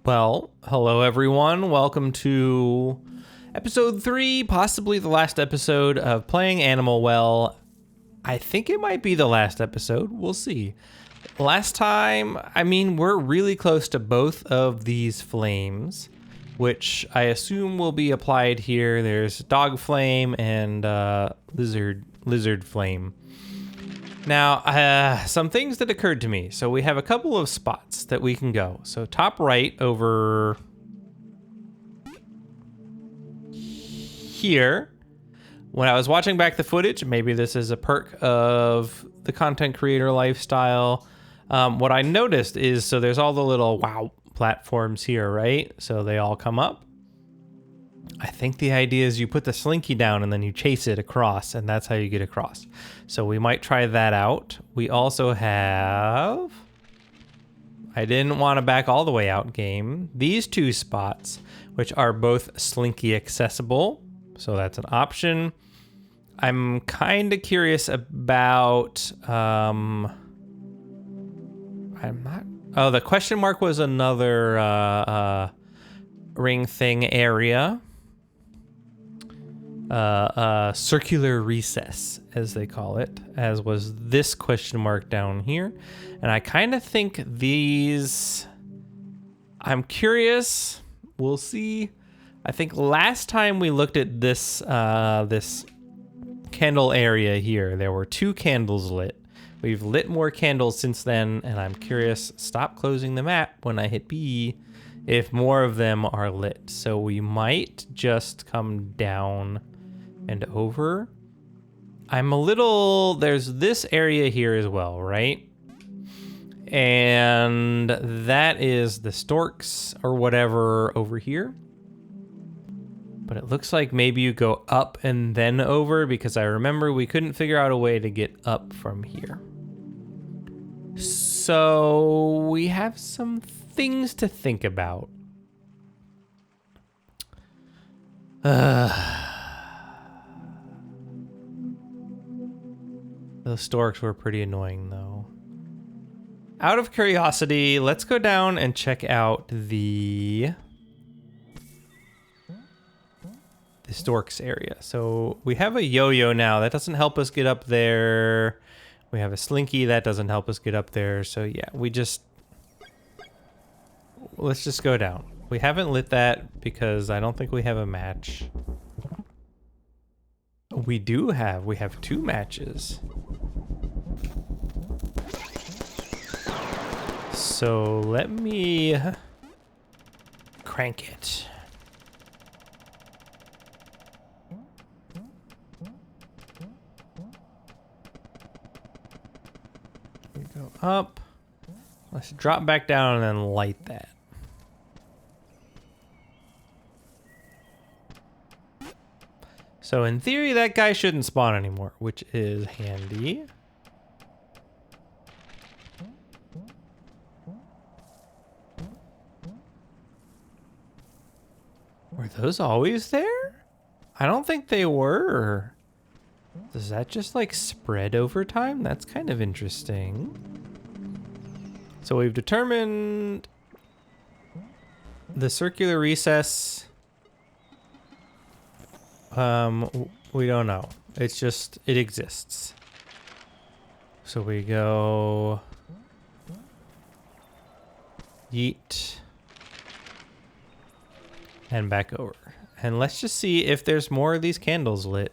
Well, hello everyone. Welcome to episode 3, possibly the last episode of Playing Animal Well. I think it might be the last episode. We'll see. Last time, we're really close to both of these flames, which I assume will be applied here. There's dog flame and lizard flame. Now, some things that occurred to me. So we have a couple of spots that we can go. So top right over here. When I was watching back the footage, maybe this is a perk of the content creator lifestyle. What I noticed is, so there's all the little wow platforms here, right? So they all come up. I think the idea is you put the slinky down and then you chase it across, and that's how you get across. So we might try that out. We also have, I didn't want to back all the way out game, these two spots, which are both slinky accessible. So that's an option. I'm kind of curious about, the question mark was another ring thing area. Circular recess, as they call it, as was this question mark down here. And I kind of think these, I'm curious, we'll see. I think last time we looked at this, this candle area here, there were 2 candles lit. We've lit more candles since then, and I'm curious, stop closing the map when I hit B, if more of them are lit. So we might just come down and over. There's this area here as well, right? And that is the storks or whatever over here. But it looks like maybe you go up and then over, because I remember we couldn't figure out a way to get up from here. So we have some things to think about. Those storks were pretty annoying, though. Out of curiosity, let's go down and check out the storks area. So we have a yo-yo now. That doesn't help us get up there. We have a slinky. That doesn't help us get up there. So yeah, let's just go down. We haven't lit that because I don't think we have a match. We have 2 matches. So let me crank it. We go up. Let's drop back down and then light that. So in theory, that guy shouldn't spawn anymore, which is handy. Were those always there? I don't think they were. Does that just like spread over time? That's kind of interesting. So we've determined the circular recess. We don't know. It's just, it exists. So we go yeet and back over. And let's just see if there's more of these candles lit.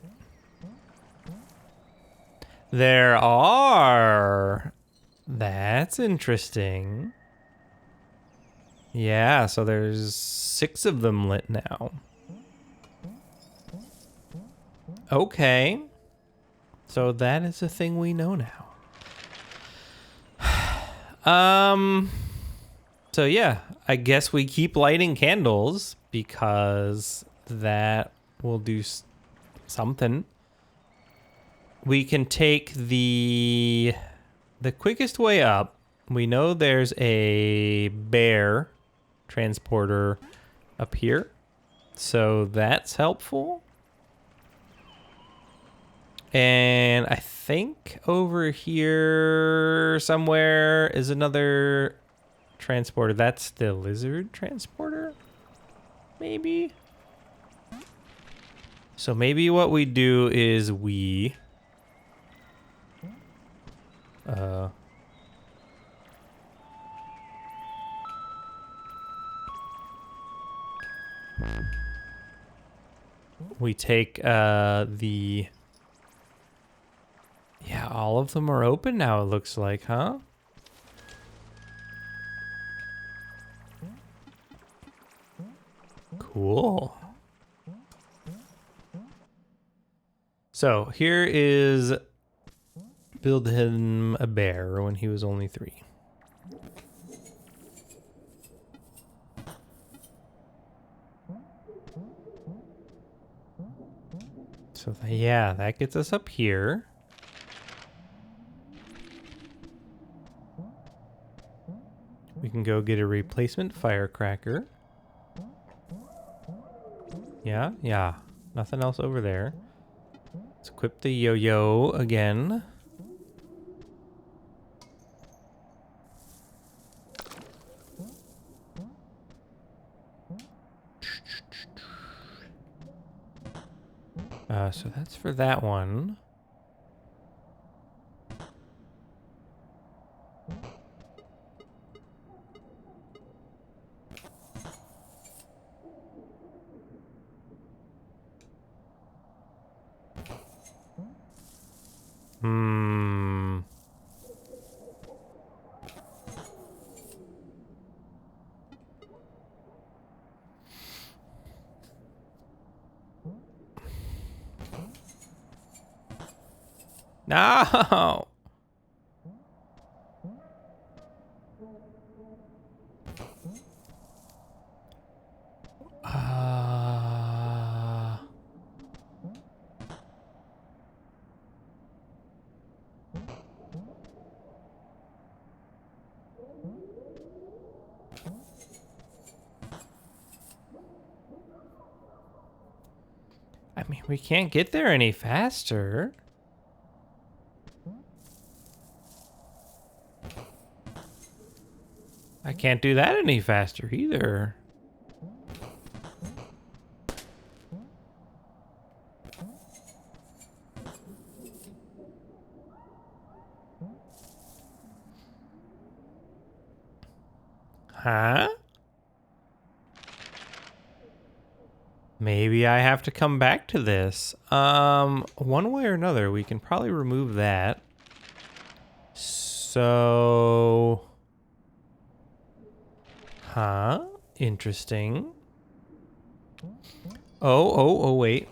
There are. That's interesting. Yeah, so there's 6 of them lit now. Okay. So that is a thing we know now. So yeah, I guess we keep lighting candles because that will do something. We can take the quickest way up. We know there's a bear transporter up here, so that's helpful. And I think over here somewhere is another transporter. That's the lizard transporter? Maybe? So maybe what we do is we... we take the... Yeah, all of them are open now, it looks like, huh? Cool. So here is build him a bear when he was only 3. So yeah, that gets us up here. We can go get a replacement firecracker. Yeah. Nothing else over there. Let's equip the yo-yo again. So that's for that one. No! I mean, we can't get there any faster. I can't do that any faster either. Huh? Maybe I have to come back to this. One way or another, we can probably remove that. So... Huh? Interesting. Oh, wait.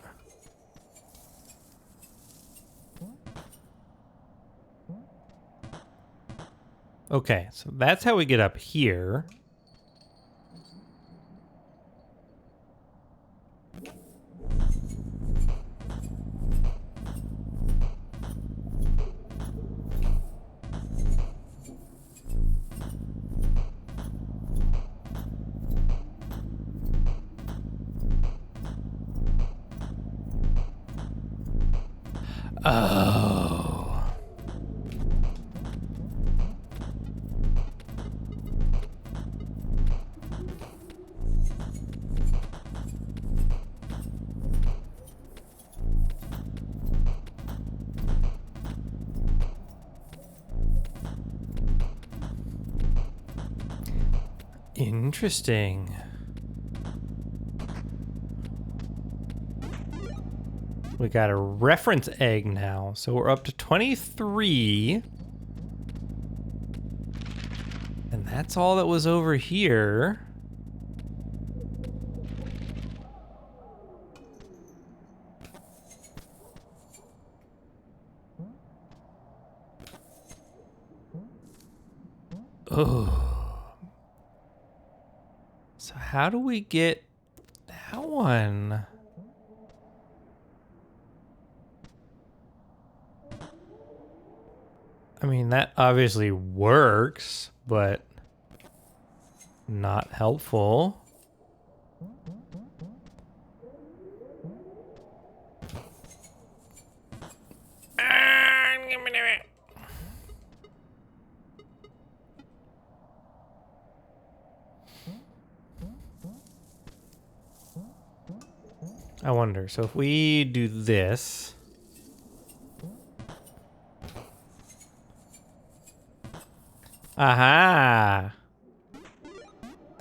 Okay, so that's how we get up here. Oh. Interesting. We got a reference egg now, so we're up to 23. And that's all that was over here. Oh. So how do we get that one? I mean, that obviously works, but not helpful. I wonder. So if we do this. Aha!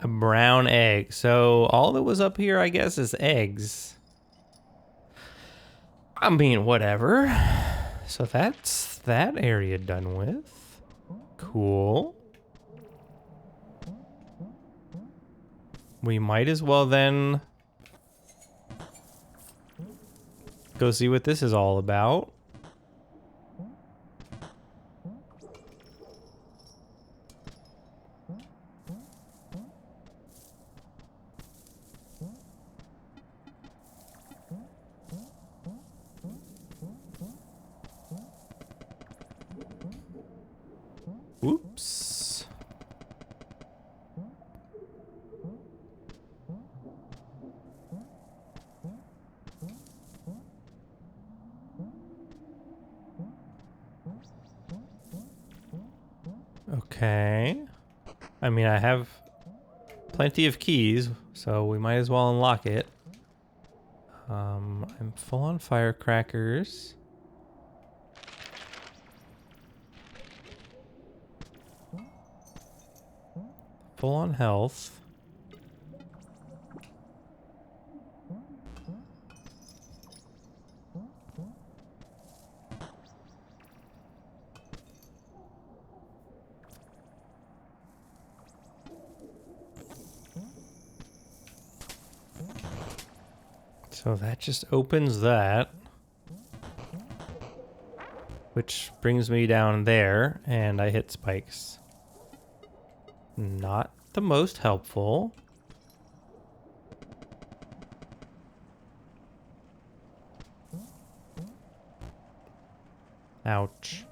A brown egg. So all that was up here, I guess, is eggs. I mean, whatever. So that's that area done with. Cool. We might as well then go see what this is all about. Oops. Okay. I mean, I have plenty of keys, so we might as well unlock it. I'm full on firecrackers. Full on health. So that just opens that. Which brings me down there, and I hit spikes. Not the most helpful. Ouch.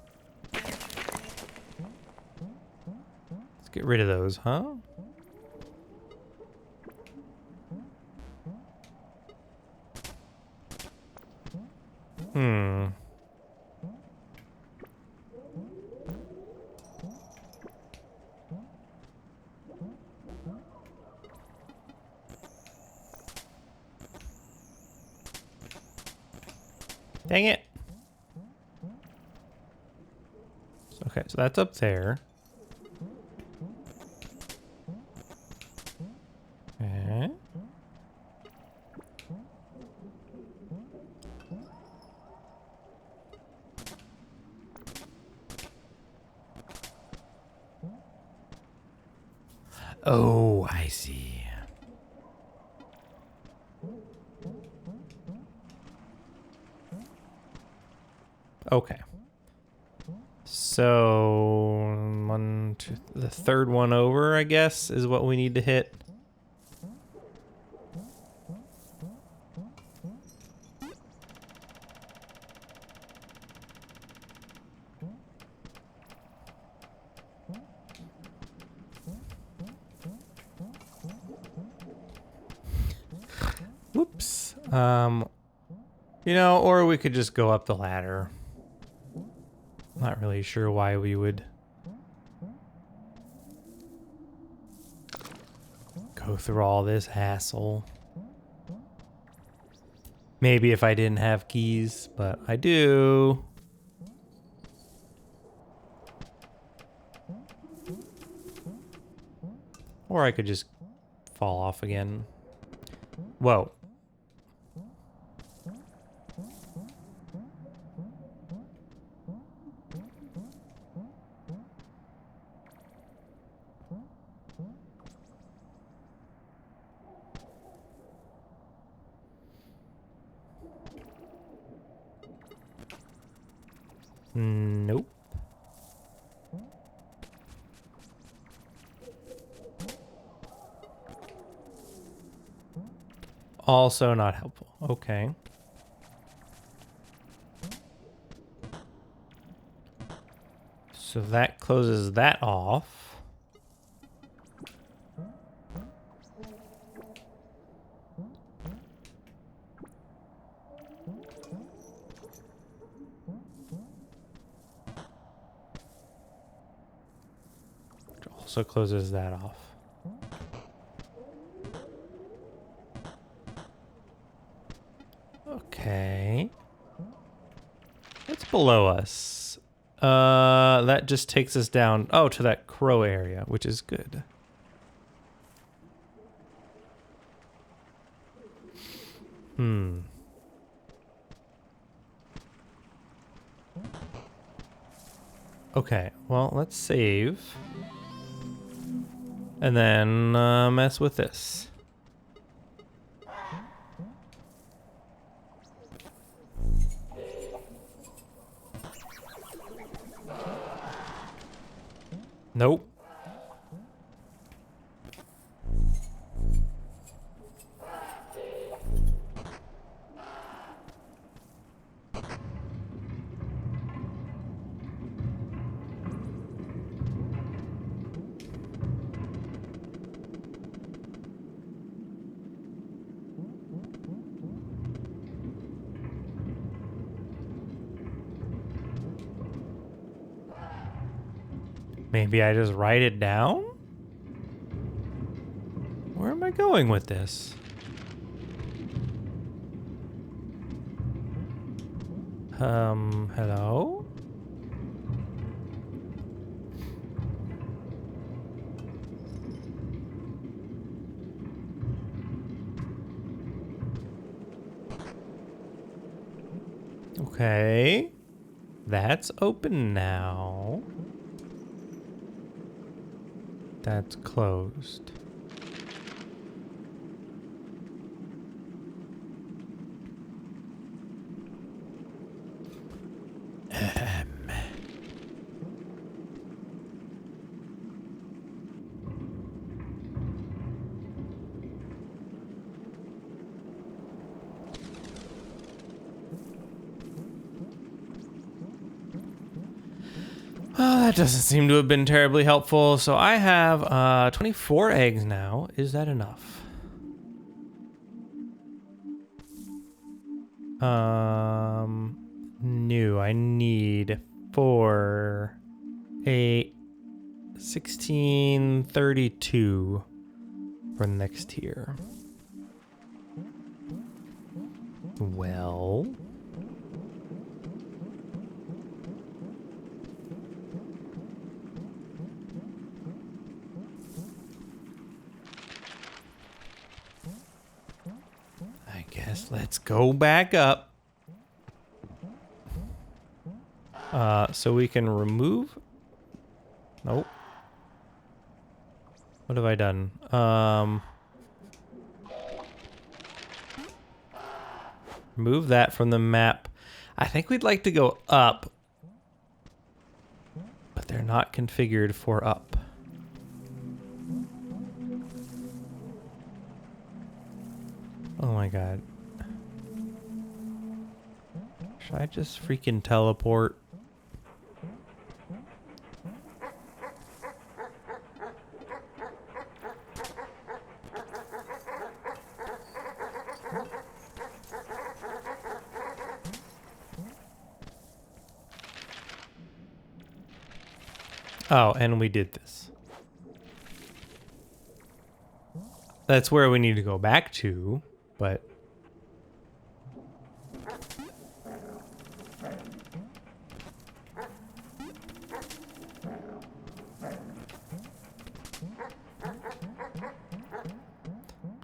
Let's get rid of those, huh? Hmm. Dang it. Okay, so that's up there. Okay. Oh, I see. Okay. So, the third one over, I guess, is what we need to hit. Whoops. You know, or we could just go up the ladder. Not really sure why we would go through all this hassle. Maybe if I didn't have keys, but I do. Or I could just fall off again. Whoa. Nope. Also not helpful. Okay. So that closes that off. Which also closes that off. Okay. What's below us? That just takes us down, oh, to that crow area, which is good. Okay, well, let's save. And then mess with this. Nope. Maybe I just write it down? Where am I going with this? Hello? Okay. That's open now. That's closed. Oh, that doesn't seem to have been terribly helpful. So I have 24 eggs now. Is that enough? No, I need 4, 8, 16, 32 for next tier. Well, I guess let's go back up. So we can remove. Nope. What have I done? Move that from the map. I think we'd like to go up, but they're not configured for up. Oh my god. Should I just freaking teleport? Oh, and we did this. That's where we need to go back to, but...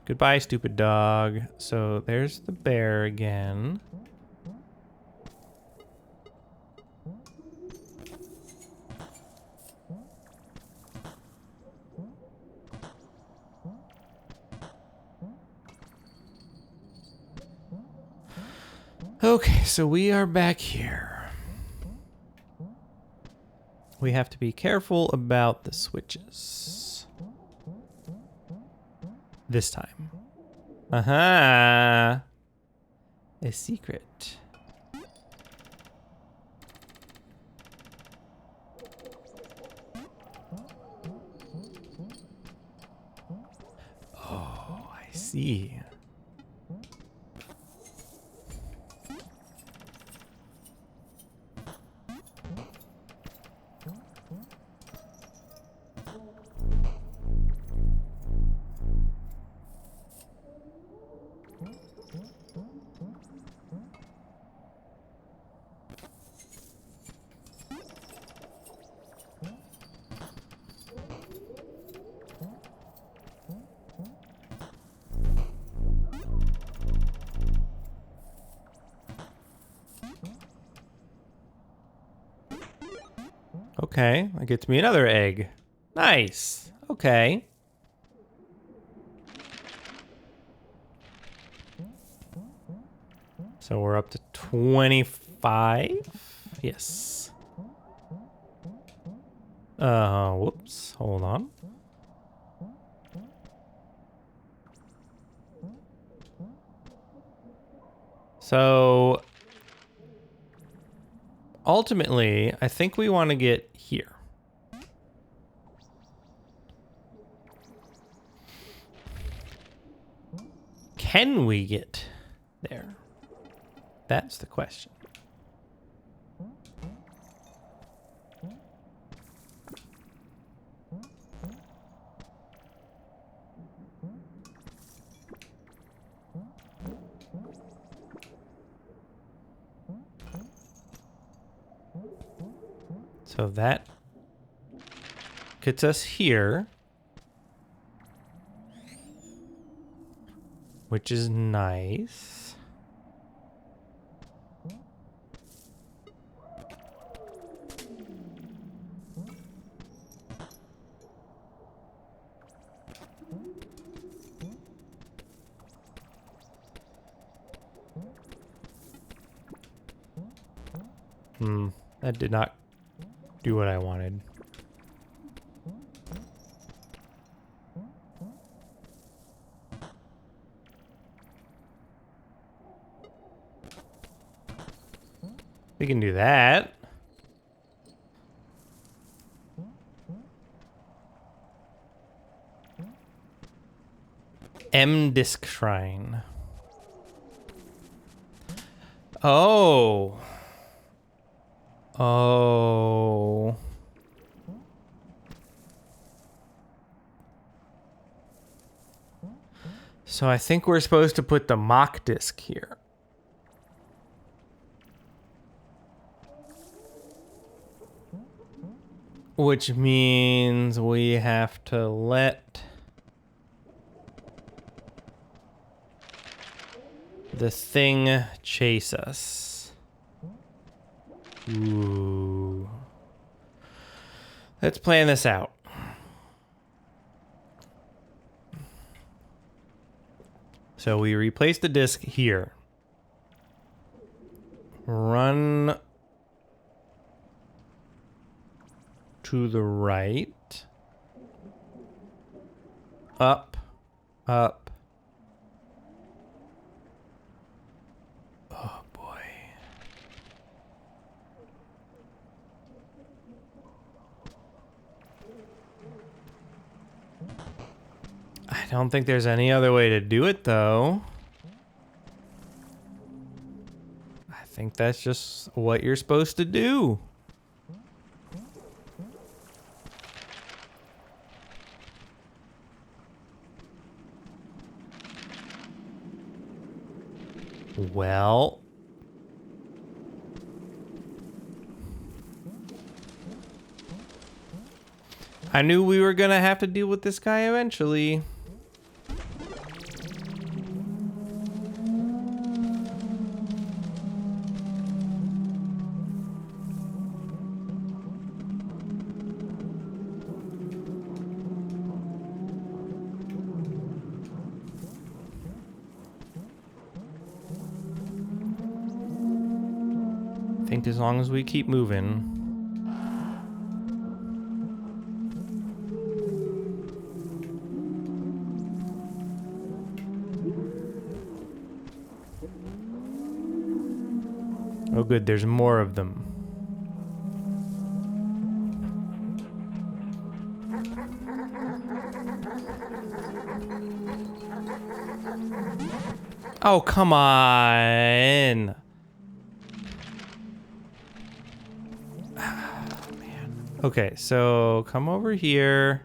Goodbye, stupid dog. So there's the bear again. Okay, so we are back here. We have to be careful about the switches. This time. Aha! A secret. Oh, I see. Okay, that gets me another egg. Nice. Okay. So we're up to 25. Yes. Whoops. Hold on. So ultimately, I think we want to get here. Can we get there? That's the question. So that gets us here, which is nice. That did not do what I wanted. We can do that. M-Disc Shrine. Oh. Oh. So I think we're supposed to put the mock disc here. Which means we have to let the thing chase us. Ooh. Let's plan this out. So we replace the disc here. Run to the right. Up, up. Oh boy. I don't think there's any other way to do it though. I think that's just what you're supposed to do. Well, I knew we were gonna have to deal with this guy eventually. I think as long as we keep moving. Oh good, there's more of them. Oh, come on. Man. Okay, so come over here.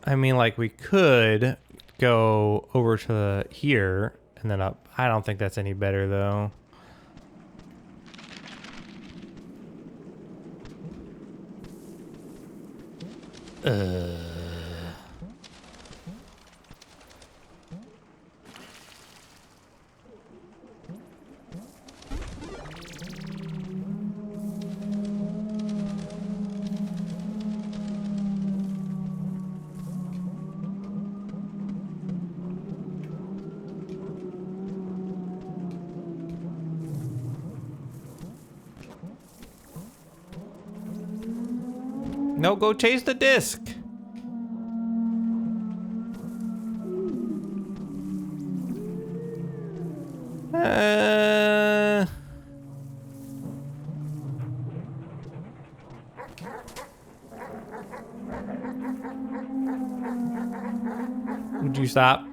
I mean, like, we could go over to here and then up. I don't think that's any better though. No, go chase the disc. Would you stop?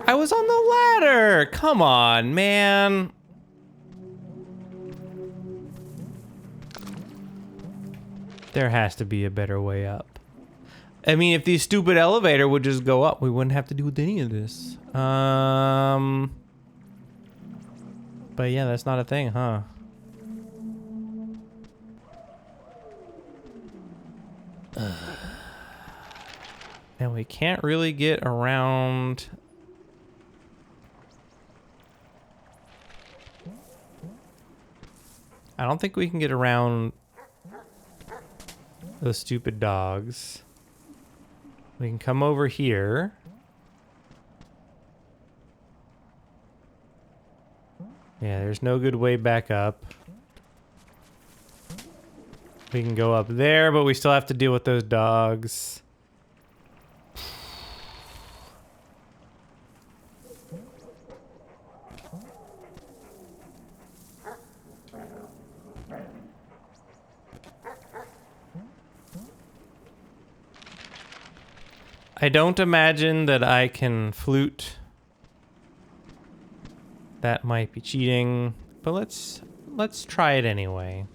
I was on the ladder. Come on, man. There has to be a better way up. I mean, if the stupid elevator would just go up, we wouldn't have to do any of this. But yeah, that's not a thing, huh? And we can't really get around. I don't think we can get around those stupid dogs. We can come over here. Yeah, there's no good way back up. We can go up there, but we still have to deal with those dogs. I don't imagine that I can flute. That might be cheating, but let's try it anyway.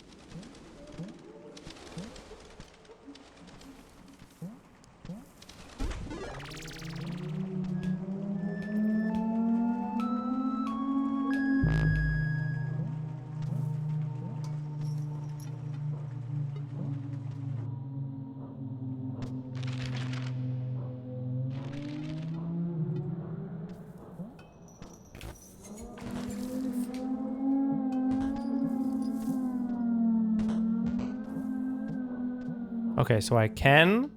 Okay, so I can.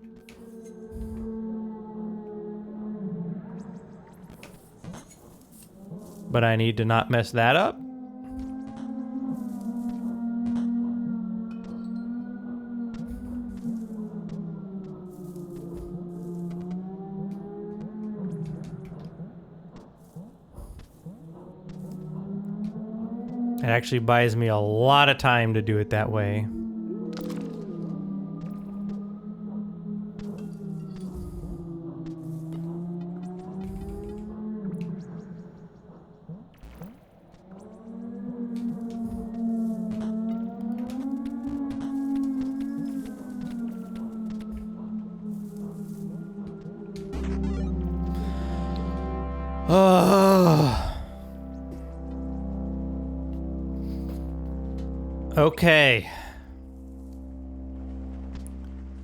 But I need to not mess that up. It actually buys me a lot of time to do it that way. Okay.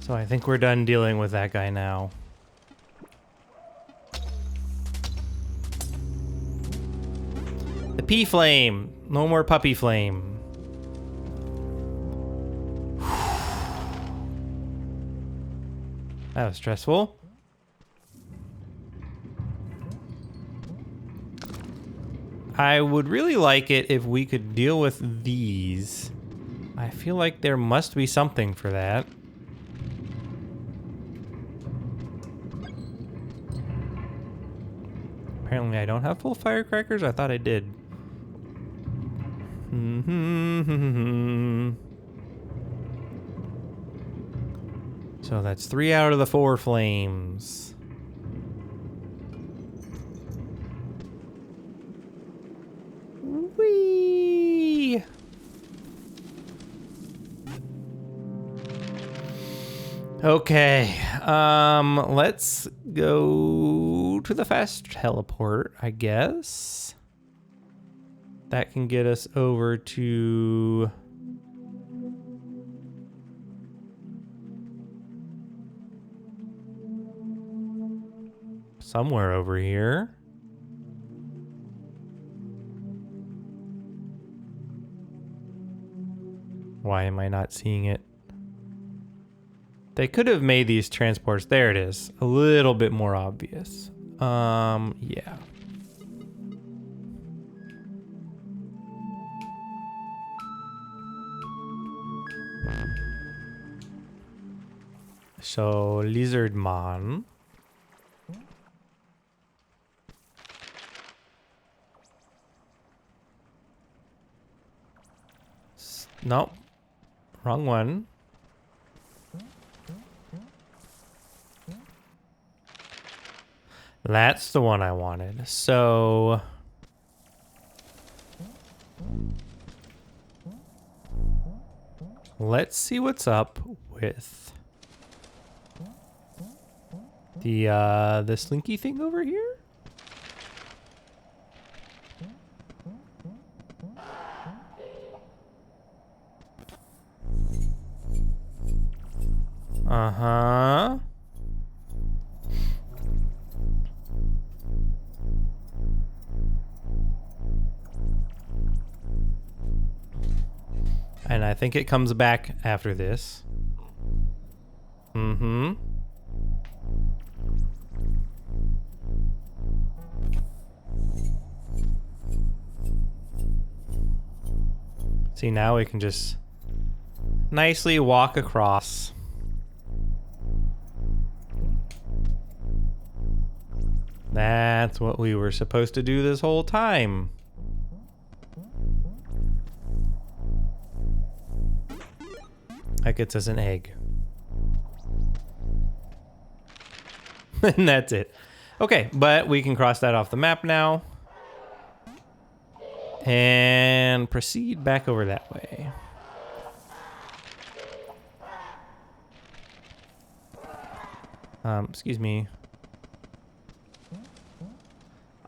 So I think we're done dealing with that guy now. The pea flame. No more puppy flame. That was stressful. I would really like it if we could deal with these. I feel like there must be something for that. Apparently I don't have full firecrackers. I thought I did. So that's 3 out of the 4 flames. Whee! Okay, let's go to the fast teleport, I guess. That can get us over to... somewhere over here. Why am I not seeing it? They could have made these transports, there it is, a little bit more obvious. Yeah. So, Lizardman. Nope. Wrong one. That's the one I wanted. So... let's see what's up with the slinky thing over here. Uh-huh. And I think it comes back after this. Mm-hmm. See, now we can just nicely walk across. That's what we were supposed to do this whole time. That gets us an egg. And that's it. Okay, but we can cross that off the map now. And proceed back over that way. Excuse me.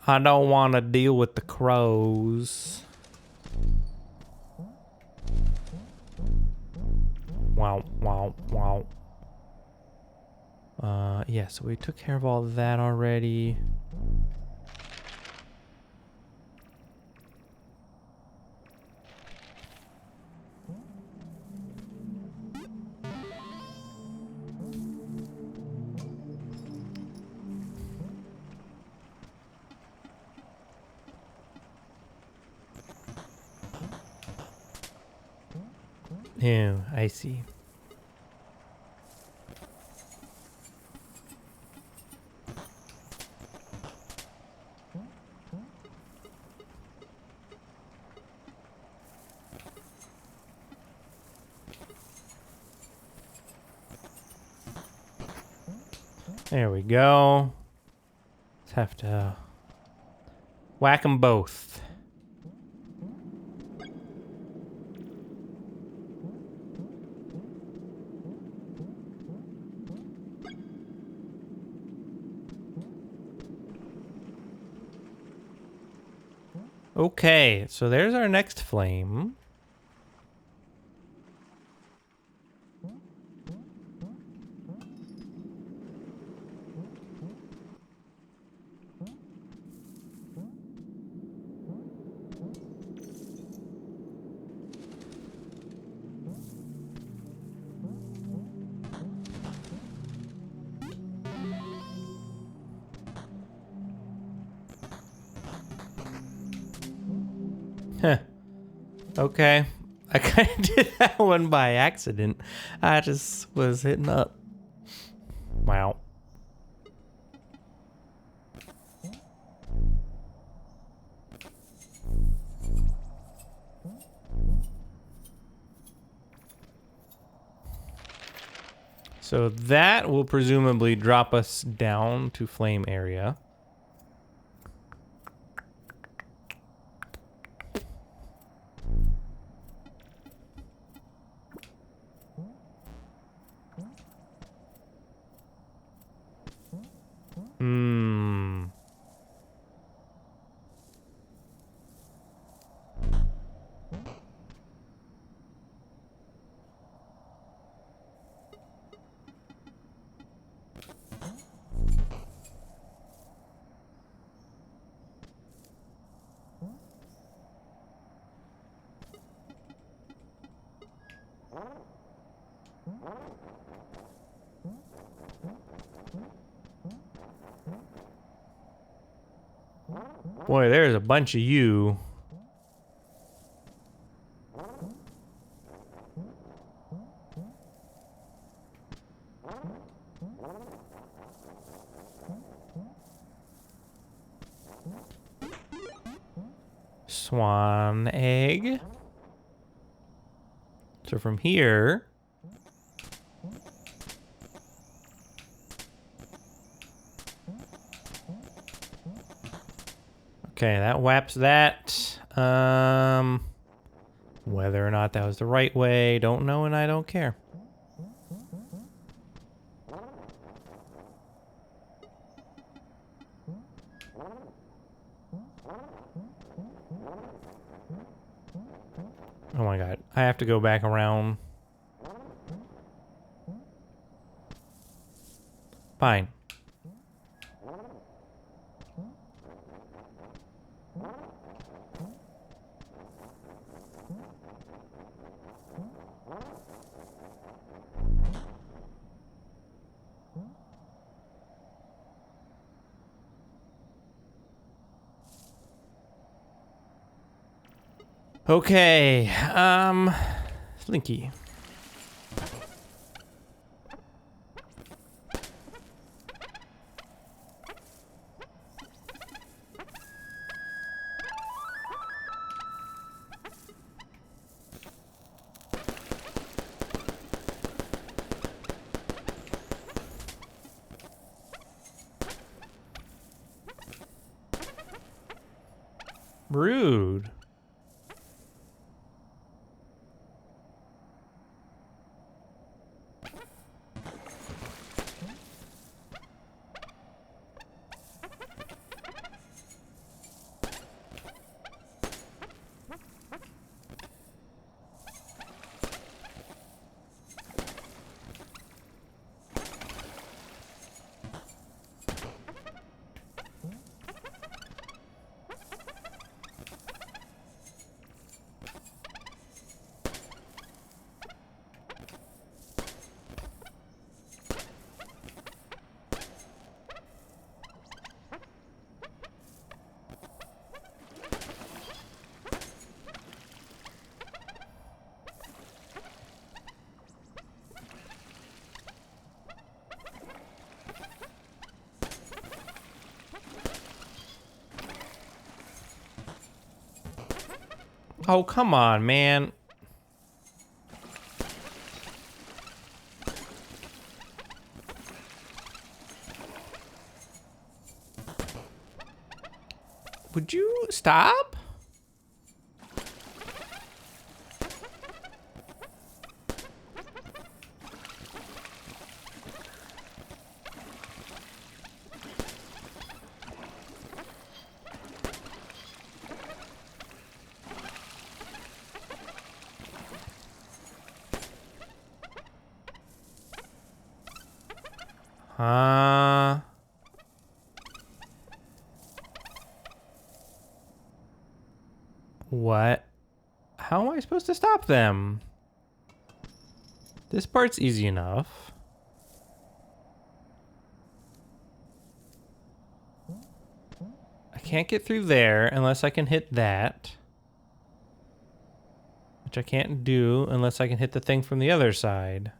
I don't want to deal with the crows. Wow, wow, wow. Yeah, so we took care of all that already. Yeah, I see. There we go. Let's have to whack them both. Okay, so there's our next flame. Huh. Okay. I kind of did that one by accident. I just was hitting up. Wow. So that will presumably drop us down to flame area. Boy, there's a bunch of you. Swan egg. So from here... Okay, that whaps that. Whether or not that was the right way, don't know and I don't care. Oh my god, I have to go back around. Fine. Okay, Slinky. Rude. Oh, come on, man. Would you stop? What? How am I supposed to stop them? This part's easy enough. I can't get through there unless I can hit that. Which I can't do unless I can hit the thing from the other side.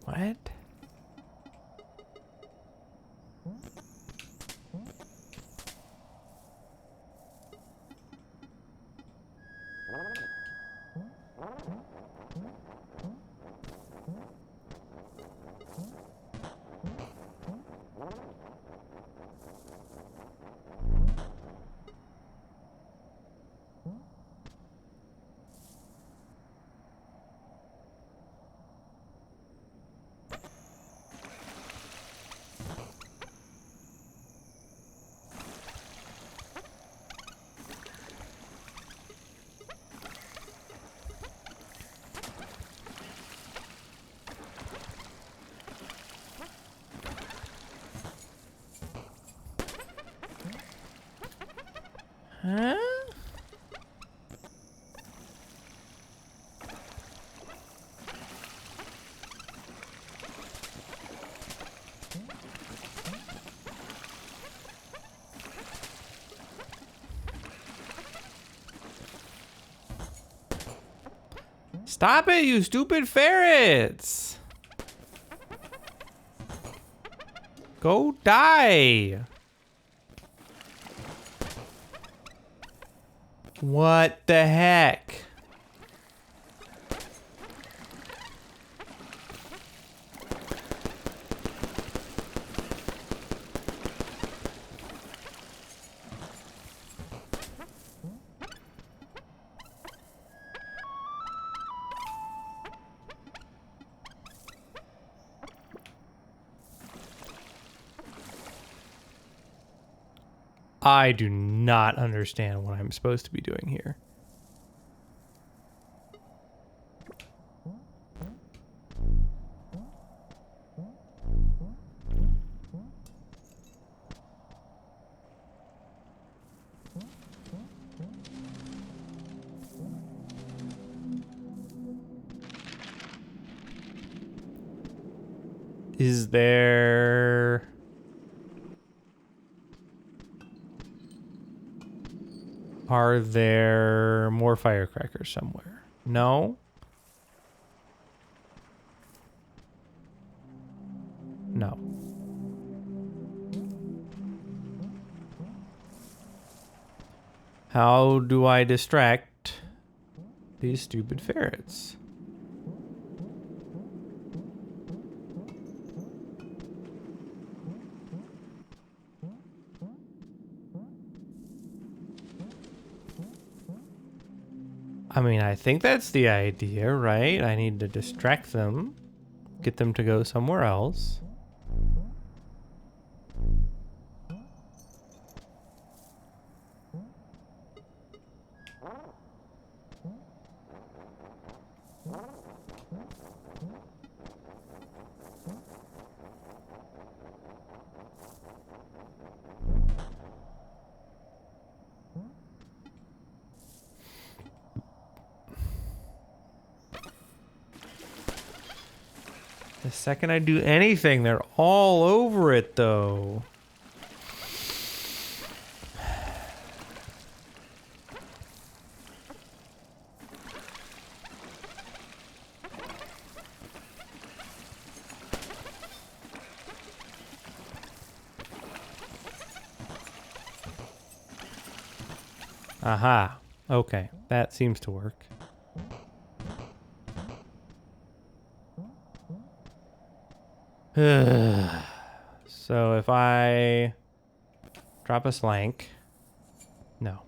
What? Huh? Stop it, you stupid ferrets! Go die! What the heck? I do not understand what I'm supposed to be doing here. Is there... Are there more firecrackers somewhere? No? No. How do I distract these stupid ferrets? I mean, I think that's the idea, right? I need to distract them, get them to go somewhere else. The second I do anything, they're all over it, though. Aha. Okay, that seems to work. So if I drop a slank, no.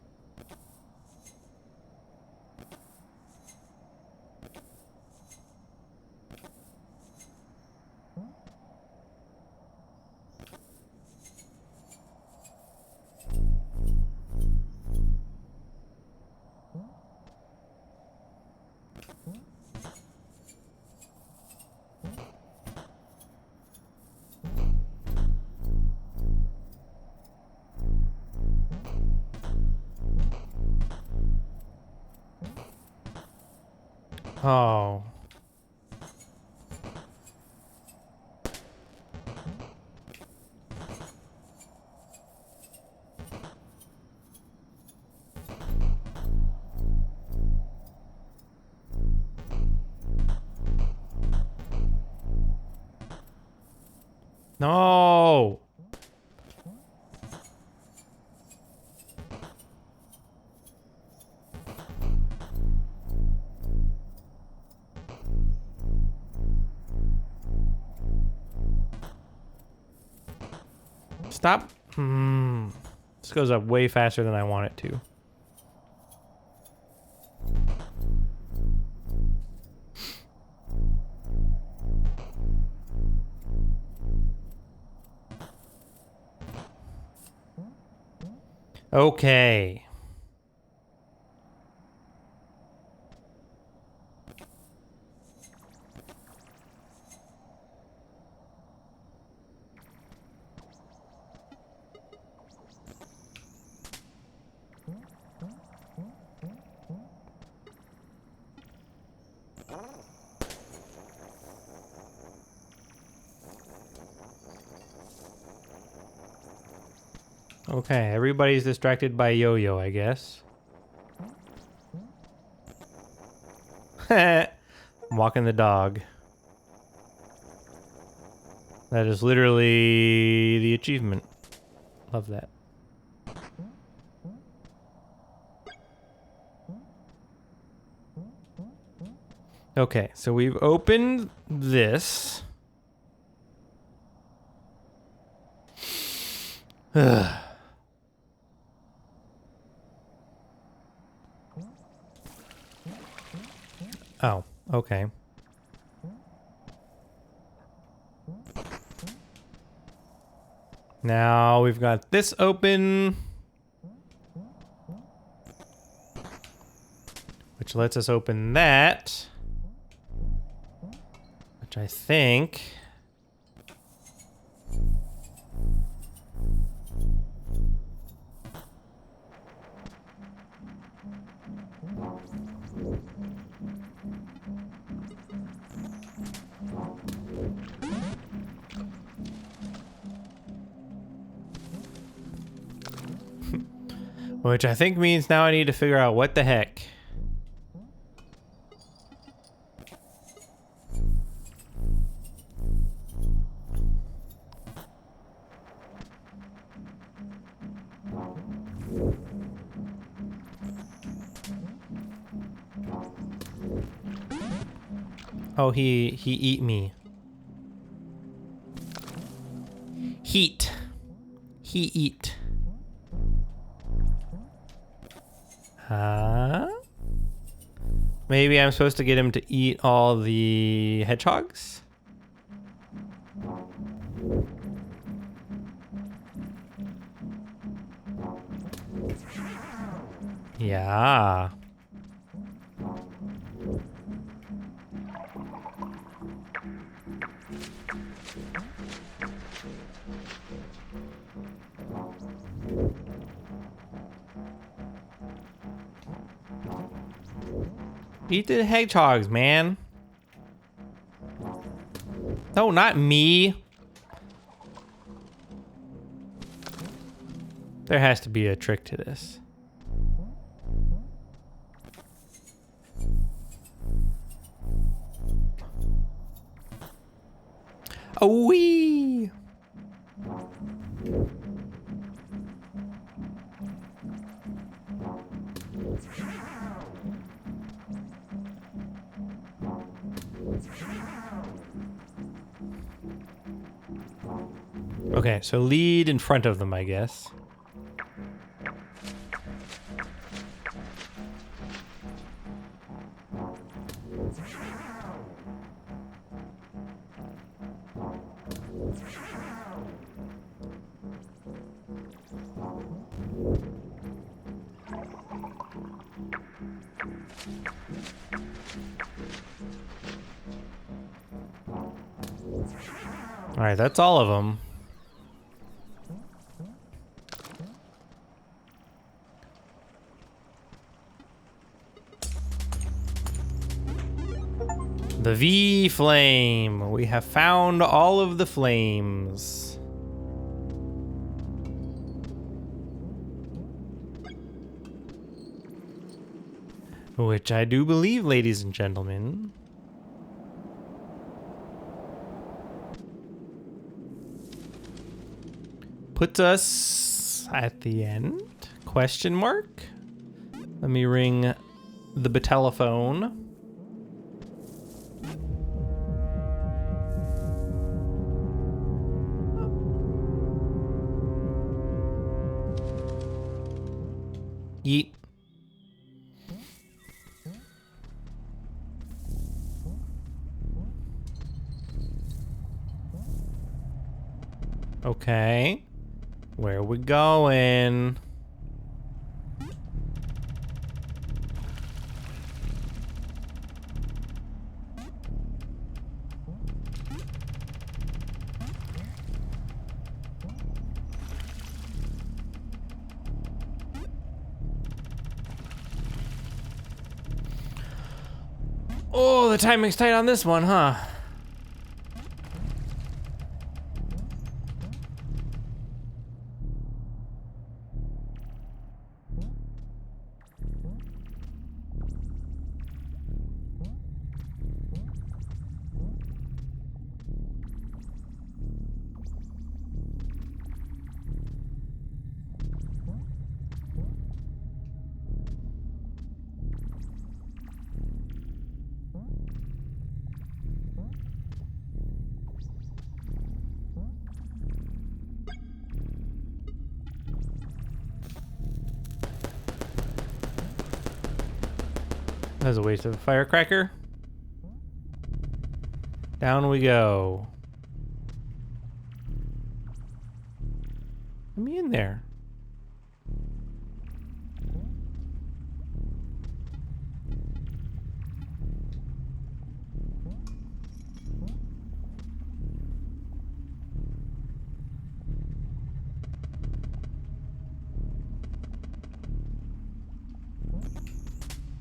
Oh. No. Stop. This goes up way faster than I want it to. Okay. Okay, everybody's distracted by Yo-Yo, I guess. I'm walking the dog. That is literally the achievement. Love that. Okay, so we've opened this. Oh, okay. Now we've got this open, which lets us open that, which I think means now I need to figure out what the heck. Oh, he eat me. Heat. He eat. Huh? Maybe I'm supposed to get him to eat all the hedgehogs? Yeah. Eat the hedgehogs, man. No, not me. There has to be a trick to this. Oh, wee. Okay, so lead in front of them, I guess. All right, that's all of them. The V flame. We have found all of the flames. Which I do believe, ladies and gentlemen, puts us at the end? Question mark? Let me ring the telephone. Yeet. Okay. Where are we going? Oh, the timing's tight on this one, huh? That was a waste of a firecracker. Down we go. Let me in there.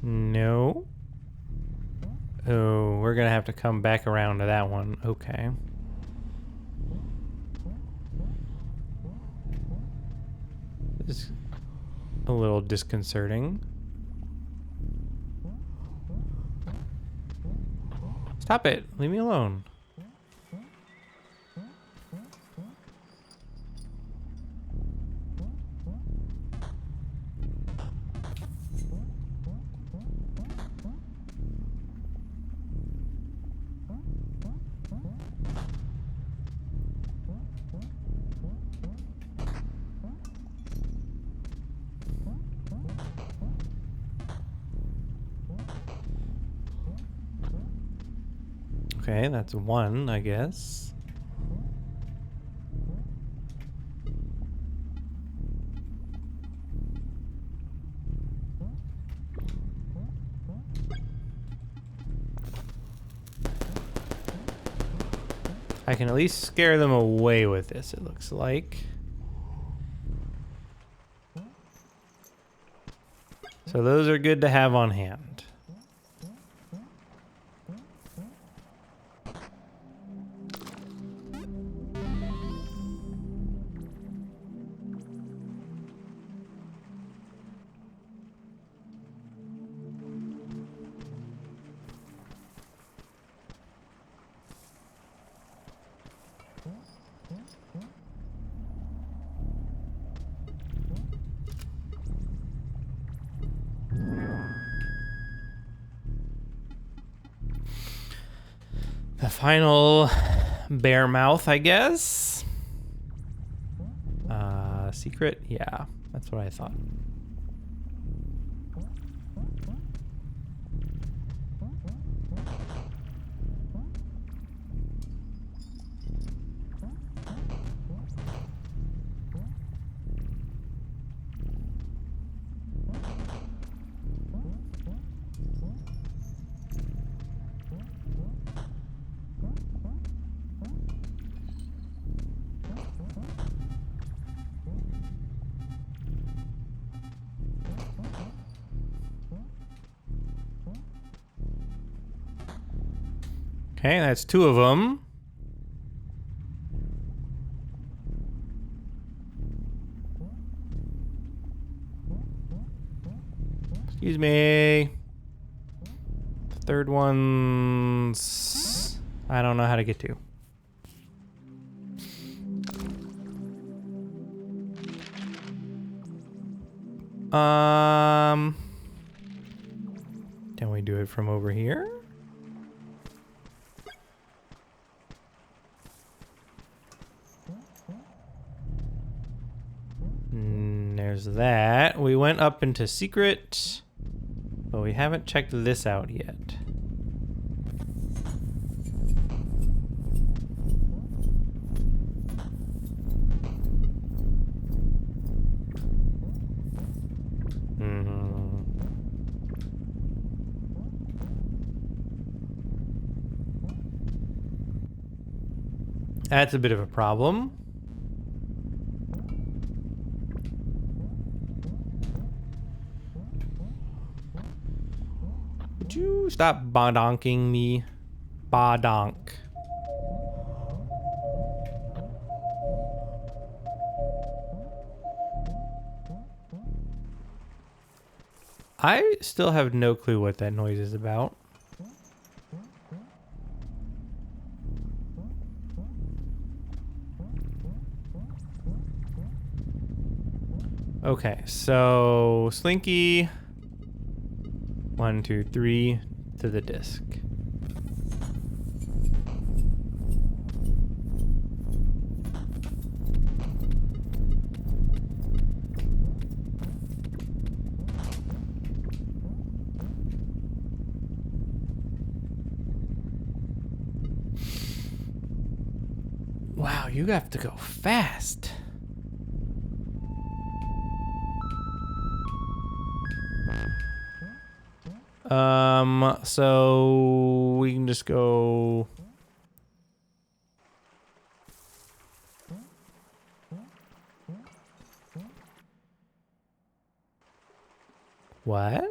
No. Oh, we're gonna have to come back around to that one. Okay. This is a little disconcerting. Stop it. Leave me alone. Okay, that's one, I guess. I can at least scare them away with this, it looks like. So those are good to have on hand. The final bear mouth, I guess. Secret? Yeah, that's what I thought. Okay, that's two of them. Excuse me. The third one's... I don't know how to get to. Can we do it from over here? There's that. We went up into secret, but we haven't checked this out yet. That's a bit of a problem. Would you stop badonking me? Badonk. I still have no clue what that noise is about. Okay, so Slinky, 1, 2, 3 to the disc. you have to go fast. So we can just go. What?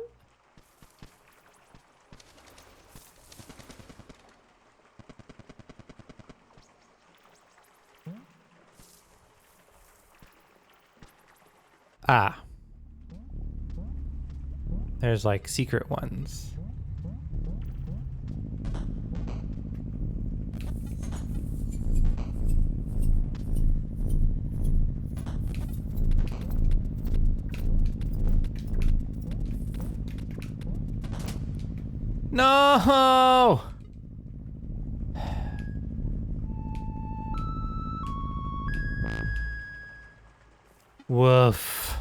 Ah. There's like secret ones. No! Woof.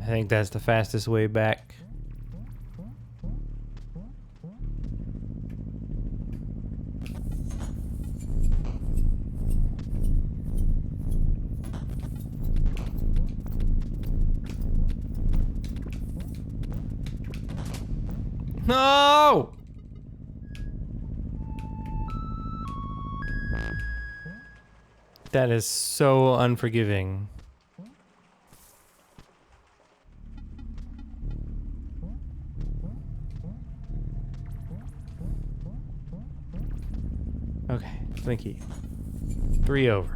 I think that's the fastest way back. No! That is so unforgiving. Okay, Slinky. 3 over.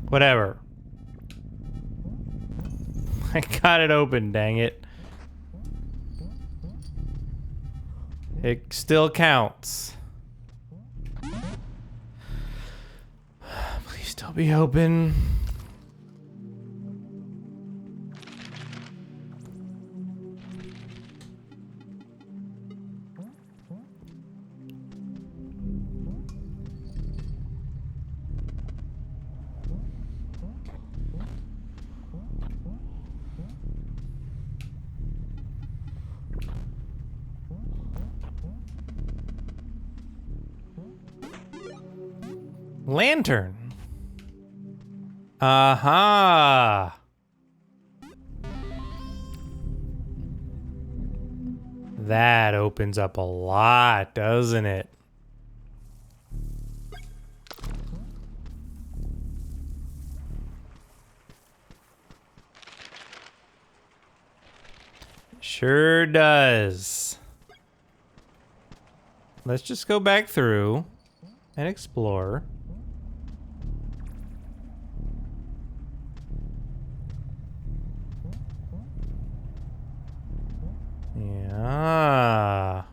Whatever. I got it open, dang it. It still counts. Please still be open. Lantern. Aha. That opens up a lot, doesn't it? Sure does. Let's just go back through and explore. Yeah.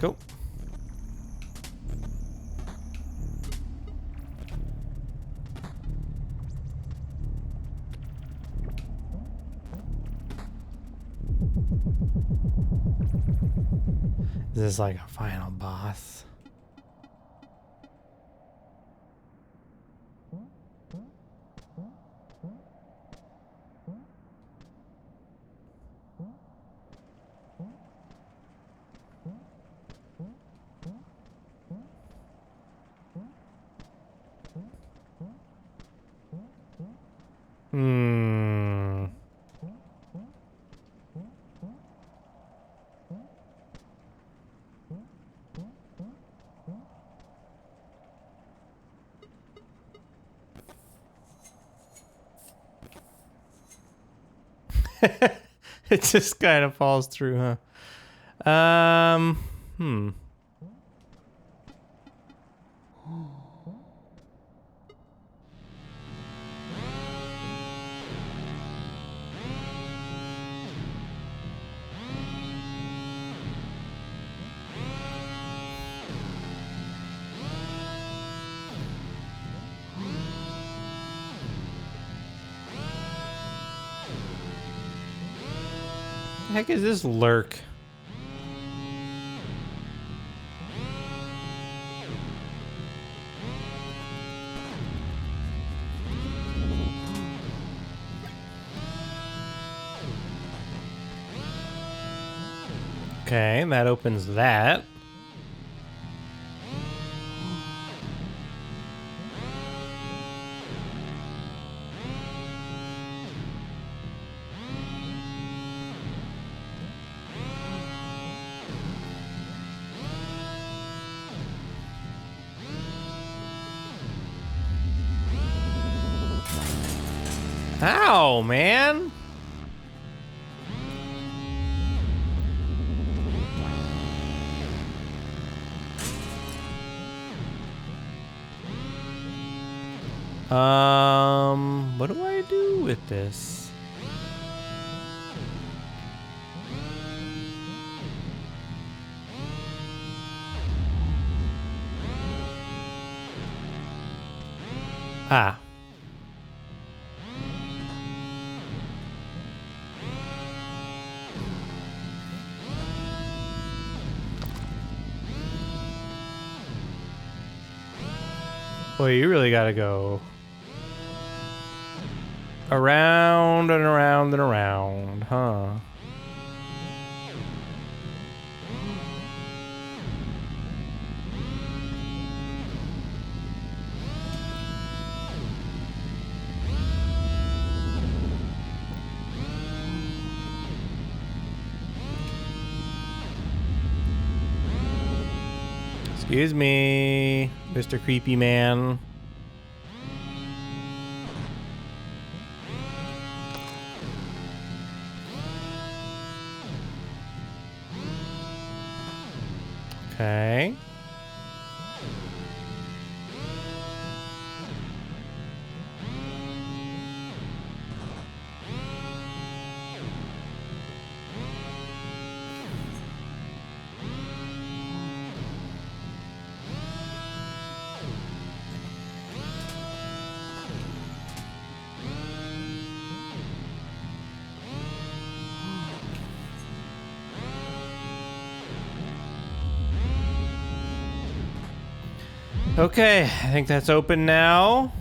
Go. Is this like a final boss? Hmm. It just kind of falls through, huh? The heck is this lurk? Okay, that opens that. Ow, man. What do I do with this? Ah. Boy, you really gotta go around and around and around, huh? Excuse me, Mr. Creepy Man. Okay. Okay, I think that's open now.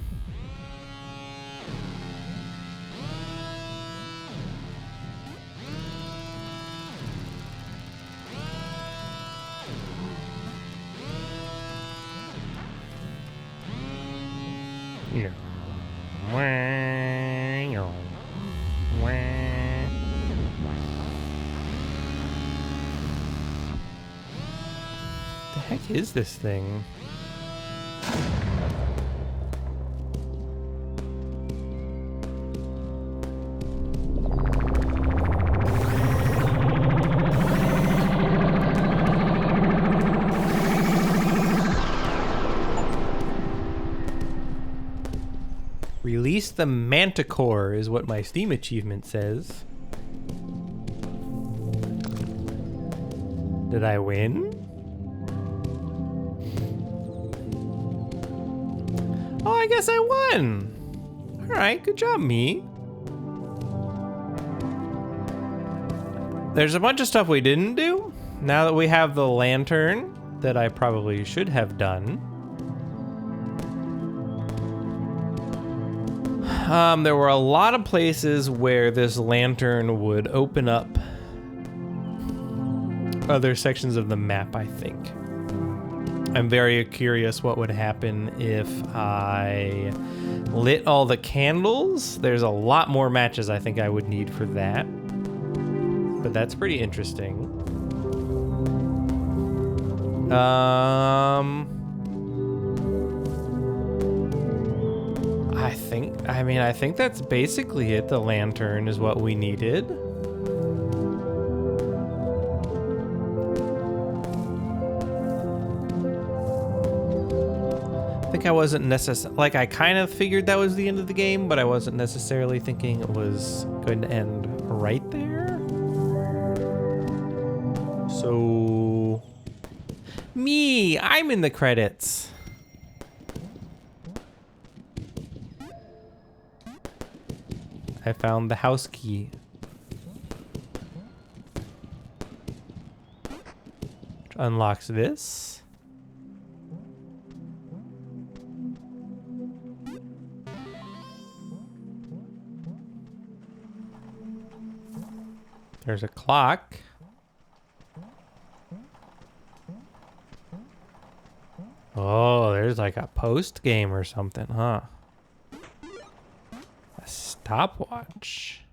The heck is this thing? Release the Manticore is what my Steam achievement says. Did I win? Oh, I guess I won. All right, good job, me. There's a bunch of stuff we didn't do. Now that we have the lantern that I probably should have done. There were a lot of places where this lantern would open up other sections of the map, I think. I'm very curious what would happen if I lit all the candles. There's a lot more matches I think I would need for that. But that's pretty interesting. I think that's basically it. The lantern is what we needed. I think I wasn't necessarily, like, I kind of figured that was the end of the game, but I wasn't necessarily thinking it was going to end right there. So, I'm in the credits. I found the house key. Which unlocks this. There's a clock. Oh, there's like a post game or something, huh? A stopwatch.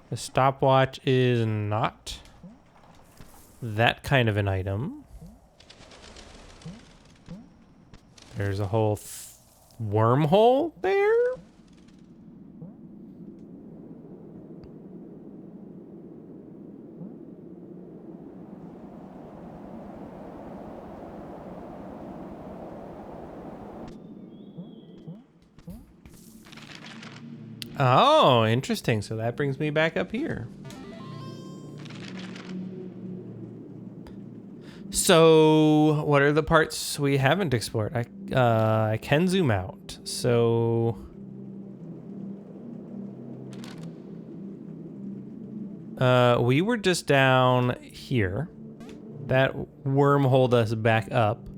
The stopwatch is not that kind of an item. There's a whole wormhole there. Oh, interesting. So that brings me back up here. So, what are the parts we haven't explored? I can zoom out. So, we were just down here. That wormholed us back up.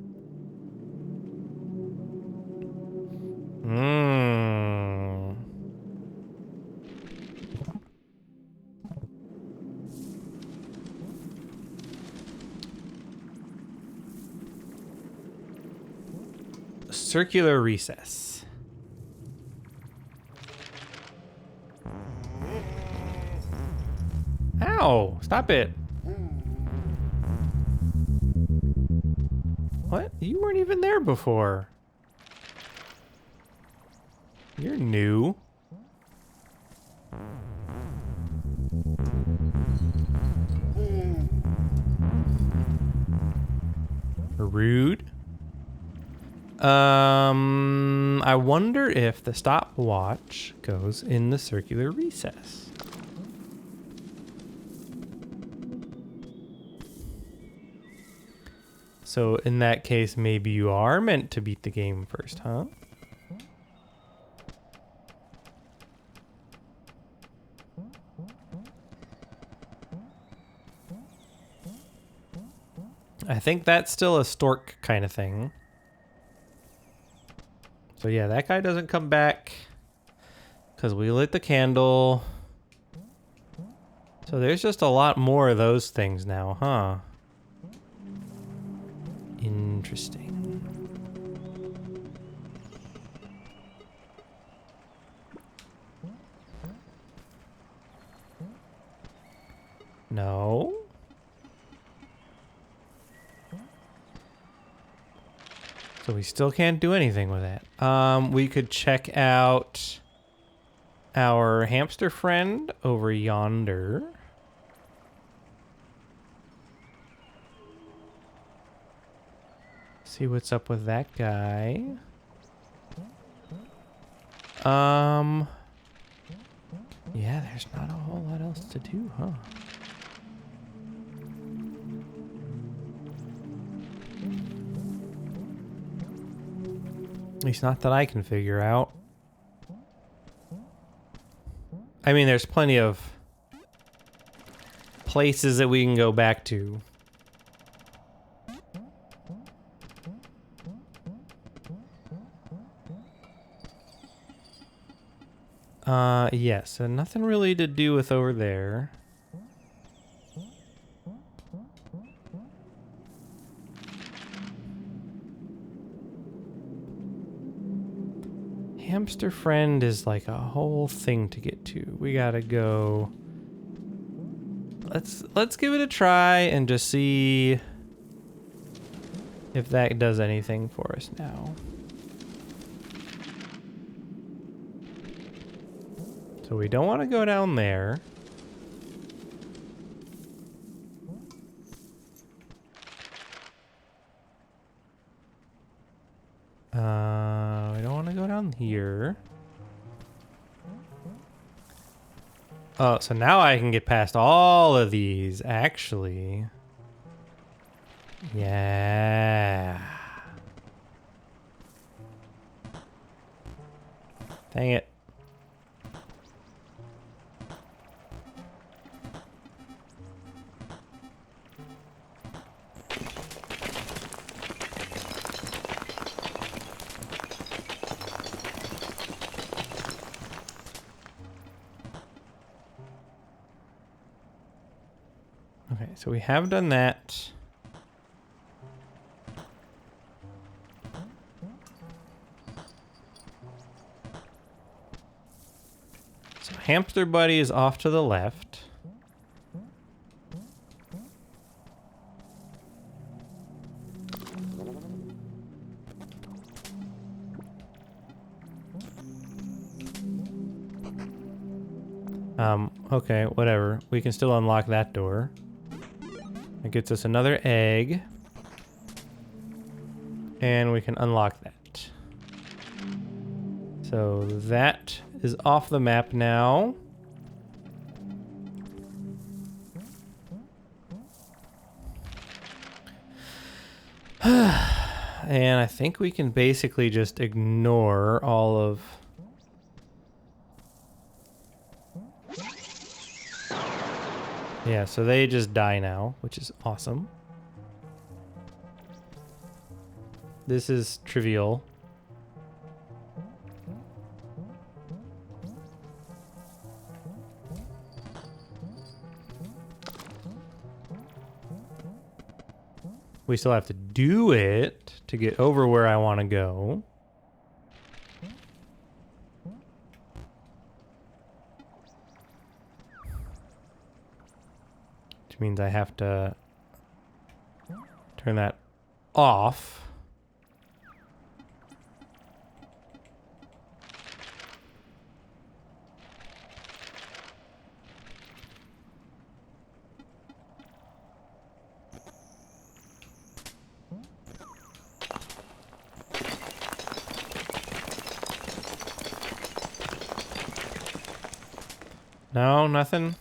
Circular recess. Ow! Stop it. What? You weren't even there before. You're new. Rude. I wonder if the stopwatch goes in the circular recess. So in that case, maybe you are meant to beat the game first, huh? I think that's still a stork kind of thing. So yeah, that guy doesn't come back because we lit the candle. So there's just a lot more of those things now, huh? Interesting. No. So we still can't do anything with that. We could check out our hamster friend over yonder. See what's up with that guy. Yeah, there's not a whole lot else to do, huh? At least not that I can figure out. I mean, there's plenty of places that we can go back to. Yeah, so nothing really to do with over there. Hamster friend is like a whole thing to get to. We gotta go. let's give it a try and just see if that does anything for us now. So we don't want to go down there. We don't want to go down here. Oh, so now I can get past all of these, actually. Yeah. Dang it. Okay, so we have done that. So Hamster Buddy is off to the left. Okay, whatever. We can still unlock that door. It gets us another egg. And we can unlock that. So that is off the map now. And I think we can basically just ignore all of... Yeah, so they just die now, which is awesome. This is trivial. We still have to do it to get over where I want to go. Which means I have to turn that off. No, nothing.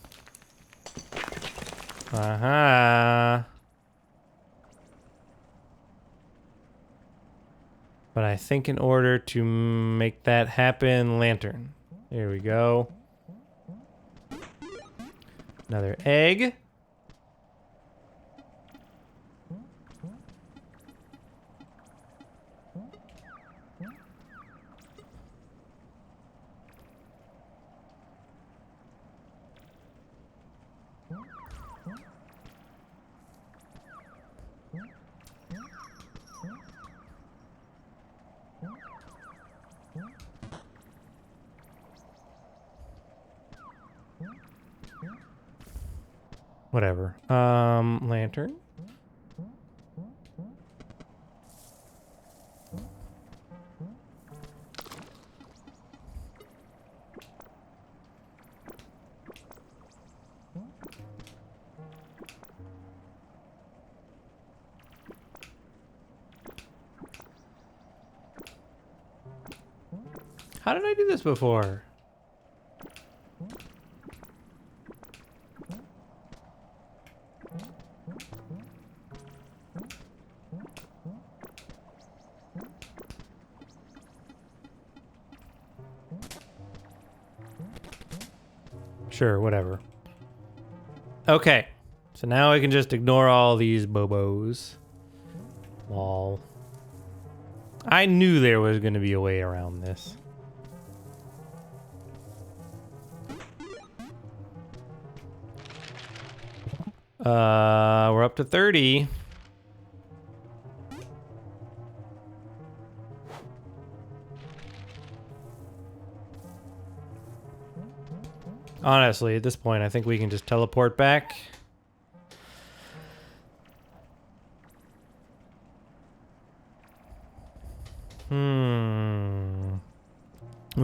But I think in order to make that happen, lantern. Here we go. Another egg. Whatever. Lantern. How did I do this before? Sure, whatever. Okay, so now I can just ignore all these bobos. Lol. I knew there was going to be a way around this. We're up to 30. Honestly, at this point, I think we can just teleport back. We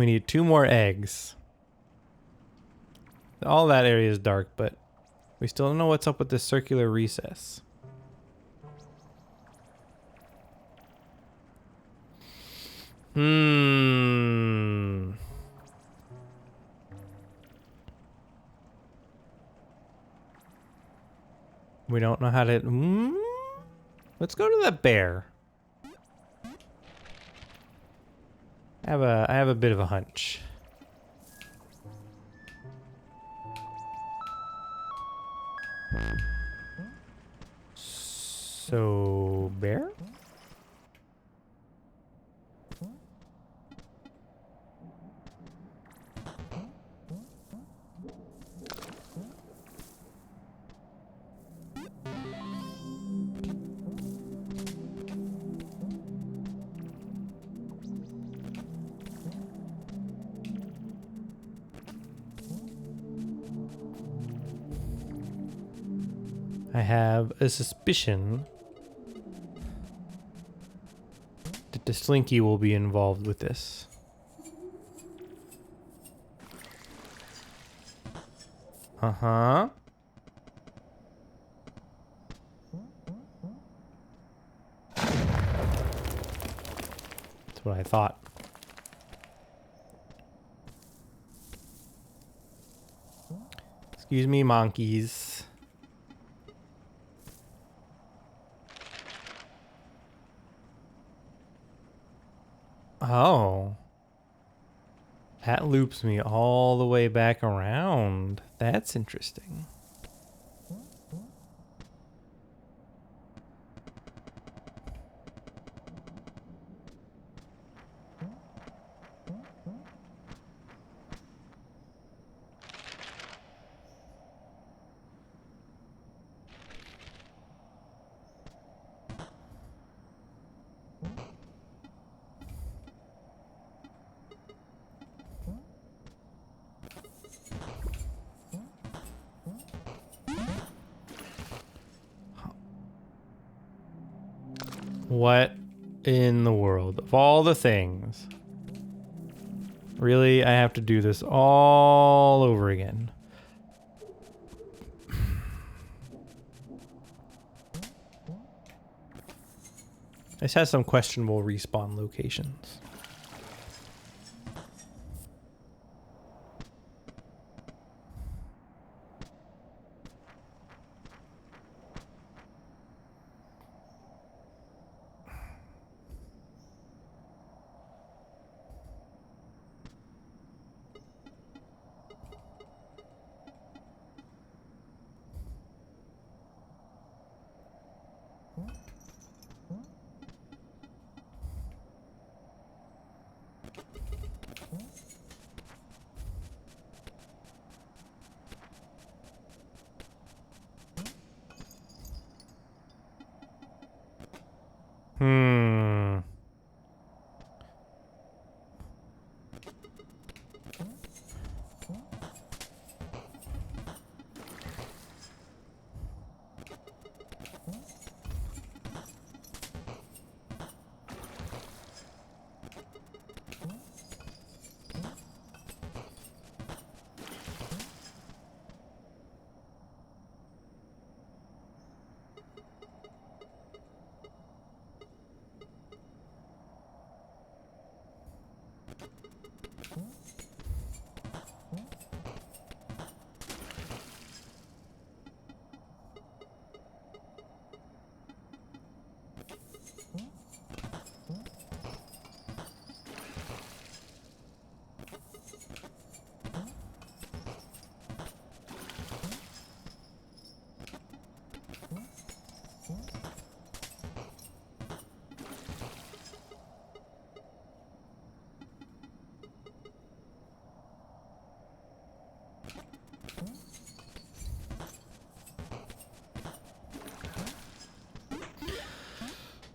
need 2 more eggs. All that area is dark, but we still don't know what's up with this circular recess. We don't know how to... Let's go to the bear. I have a bit of a hunch. So, bear? I have a suspicion that the Slinky will be involved with this. Uh-huh. That's what I thought. Excuse me, monkeys. Oh. That loops me all the way back around. That's interesting. What in the world? Of all the things. Really, I have to do this all over again. This has some questionable respawn locations.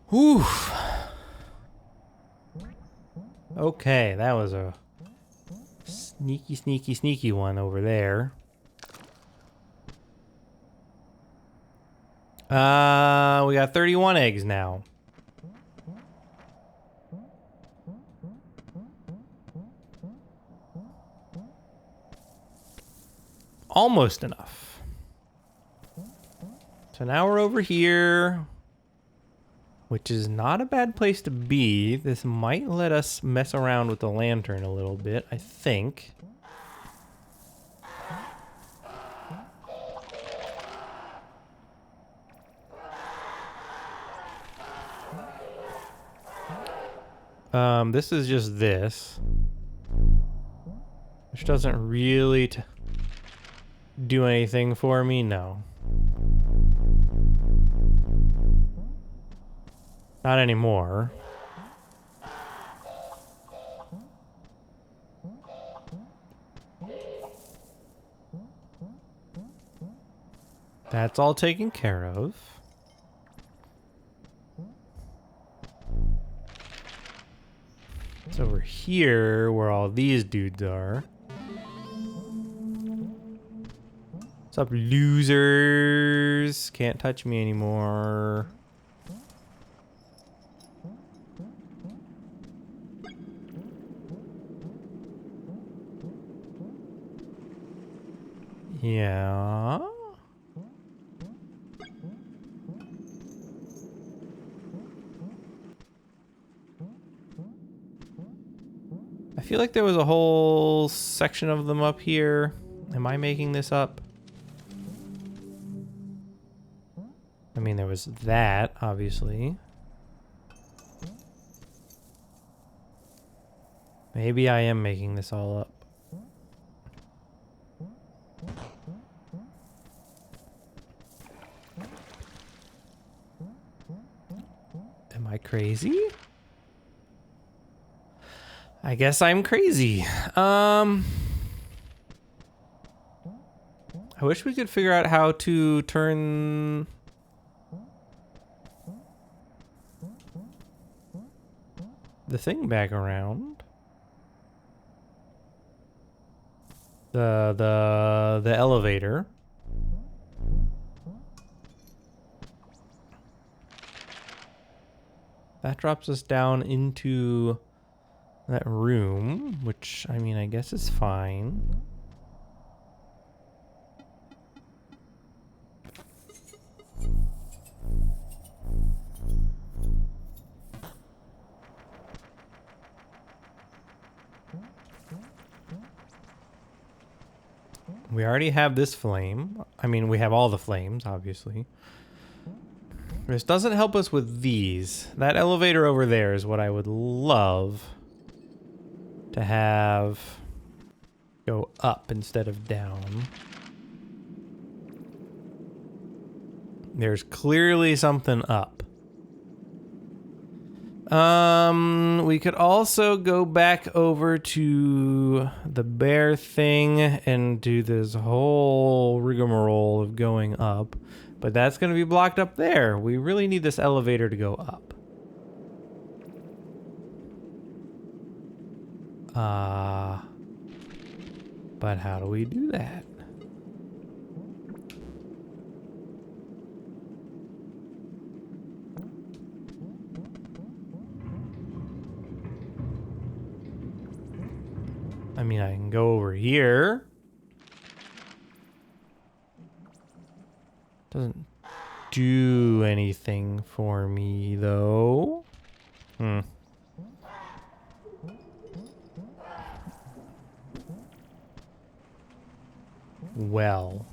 Whew. Okay, that was a sneaky one over there. We got 31 eggs now. almost enough. So now we're over here, which is not a bad place to be. This might let us mess around with the lantern a little bit, I think. This is just this, which doesn't really do anything for me, no. Not anymore. That's all taken care of. It's over here where all these dudes are. What's up, losers? Can't touch me anymore. Yeah. I feel like there was a whole section of them up here. Am I making this up? I mean, there was that, obviously. Maybe I am making this all up. Am I crazy? I guess I'm crazy. I wish we could figure out how to turn the thing back around. The elevator. That drops us down into that room, which, I mean, I guess is fine. We already have this flame. I mean, we have all the flames, obviously. This doesn't help us with these. That elevator over there is what I would love to have go up instead of down. There's clearly something up. We could also go back over to the bear thing and do this whole rigmarole of going up, but that's going to be blocked up there. We really need this elevator to go up. But how do we do that? I mean, I can go over here. Doesn't do anything for me, though. Well,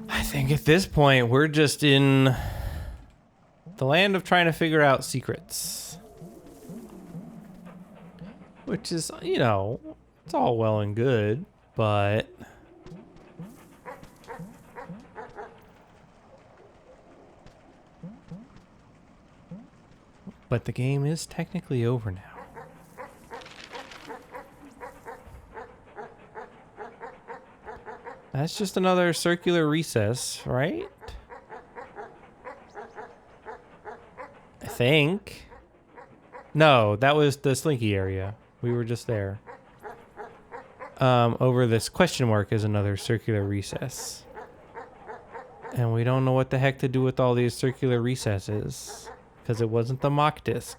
I think at this point we're just in the land of trying to figure out secrets. Which is, you know, it's all well and good, but the game is technically over now. That's just another circular recess, right? I think. No, that was the Slinky area. We were just there. Over this question mark is another circular recess. And we don't know what the heck to do with all these circular recesses, because it wasn't the mock disc.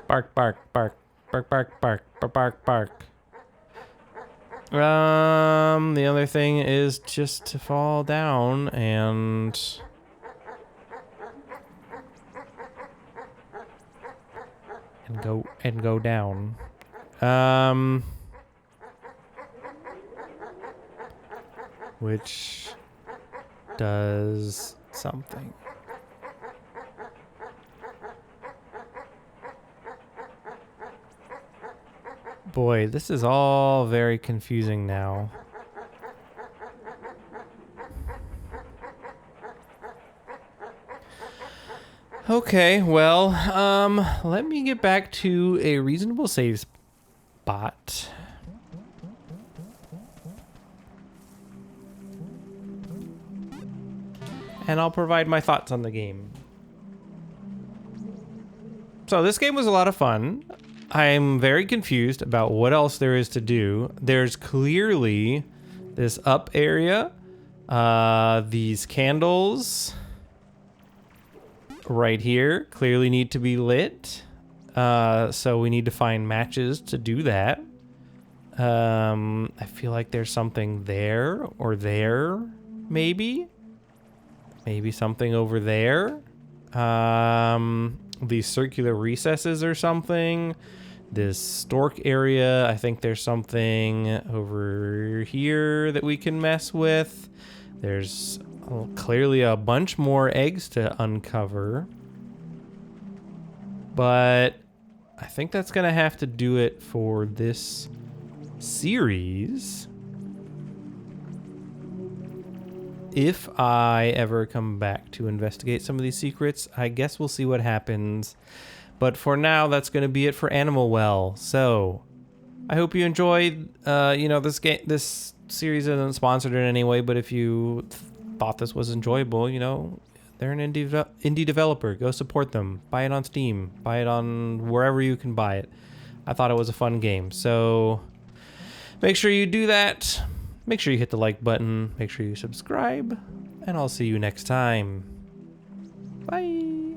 Bark, bark, bark, bark, bark, bark, bark, bark, bark. The other thing is just to fall down and go down. Which does something. Boy, this is all very confusing now. Okay, well, let me get back to a reasonable save spot. And I'll provide my thoughts on the game. So this game was a lot of fun. I'm very confused about what else there is to do. There's clearly this up area, these candles right here clearly need to be lit. So we need to find matches to do that. I feel like there's something there or there, maybe. Maybe something over there. These circular recesses or something. This stork area, I think there's something over here that we can mess with. There's clearly a bunch more eggs to uncover. But I think that's gonna have to do it for this series. If I ever come back to investigate some of these secrets, I guess we'll see what happens. But for now, that's going to be it for Animal Well. So, I hope you enjoyed. This game, this series isn't sponsored in any way, but if you thought this was enjoyable, they're an indie developer. Go support them. Buy it on Steam. Buy it on wherever you can buy it. I thought it was a fun game. So, make sure you do that. Make sure you hit the like button, make sure you subscribe, and I'll see you next time. Bye!